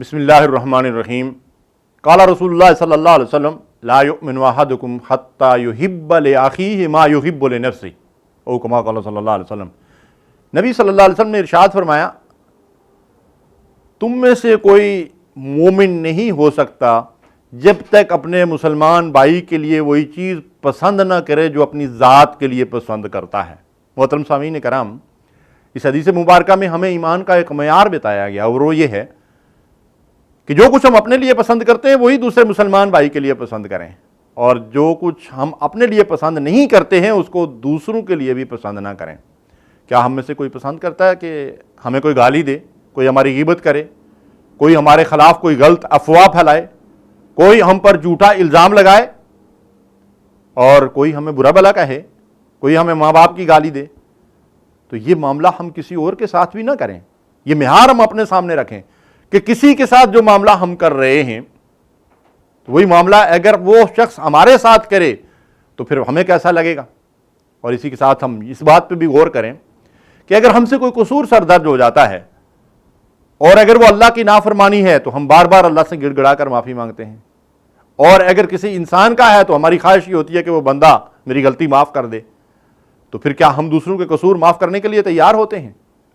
بسم اللہ الرحمن الرحیم۔ قال رسول اللہ صلی اللہ علیہ وسلم لا یؤمن احدکم حتی یحب لاخیہ ما یحب لنفسہ، او کما قال صلی اللہ علیہ وسلم۔ نبی صلی اللہ علیہ وسلم نے ارشاد فرمایا، تم میں سے کوئی مومن نہیں ہو سکتا جب تک اپنے مسلمان بھائی کے لیے وہی چیز پسند نہ کرے جو اپنی ذات کے لیے پسند کرتا ہے۔ محترم سامعین کرام، اس حدیث مبارکہ میں ہمیں ایمان کا ایک معیار بتایا گیا، اور وہ یہ ہے کہ جو کچھ ہم اپنے لیے پسند کرتے ہیں وہی دوسرے مسلمان بھائی کے لیے پسند کریں، اور جو کچھ ہم اپنے لیے پسند نہیں کرتے ہیں اس کو دوسروں کے لیے بھی پسند نہ کریں۔ کیا ہم میں سے کوئی پسند کرتا ہے کہ ہمیں کوئی گالی دے، کوئی ہماری غیبت کرے، کوئی ہمارے خلاف کوئی غلط افواہ پھیلائے، کوئی ہم پر جھوٹا الزام لگائے، اور کوئی ہمیں برا بھلا کہے، کوئی ہمیں ماں باپ کی گالی دے؟ تو یہ معاملہ ہم کسی اور کے ساتھ بھی نہ کریں۔ یہ معیار ہم اپنے سامنے رکھیں کہ کسی کے ساتھ جو معاملہ ہم کر رہے ہیں تو وہی معاملہ اگر وہ شخص ہمارے ساتھ کرے تو پھر ہمیں کیسا لگے گا۔ اور اسی کے ساتھ ہم اس بات پہ بھی غور کریں کہ اگر ہم سے کوئی قصور سردرج ہو جاتا ہے اور اگر وہ اللہ کی نافرمانی ہے تو ہم بار بار اللہ سے گڑ گڑا کر معافی مانگتے ہیں، اور اگر کسی انسان کا ہے تو ہماری خواہش یہ ہوتی ہے کہ وہ بندہ میری غلطی معاف کر دے۔ تو پھر کیا ہم دوسروں کے قصور معاف کرنے کے لیے تیار ہوتے ہیں؟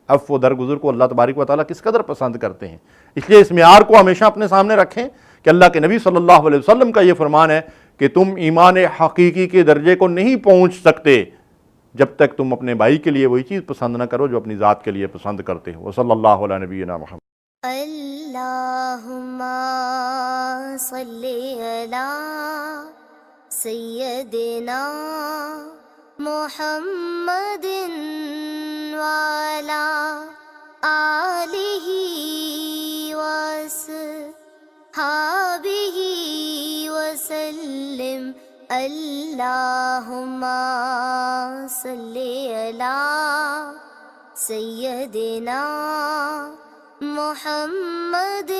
عفو و درگزر کو اللہ تبارک و تعالیٰ کس قدر پسند کرتے ہیں۔ اس لیے اس معیار کو ہمیشہ اپنے سامنے رکھیں کہ اللہ کے نبی صلی اللہ علیہ وسلم کا یہ فرمان ہے کہ تم ایمان حقیقی کے درجے کو نہیں پہنچ سکتے جب تک تم اپنے بھائی کے لیے وہی چیز پسند نہ کرو جو اپنی ذات کے لیے پسند کرتے ہو۔ وصلی اللہ علی نبینا محمد۔ اللہم صلی علی سیدنا محمد وعلی آلہ وصحبہ وسلم۔ اللہم صلی علی سیدنا محمد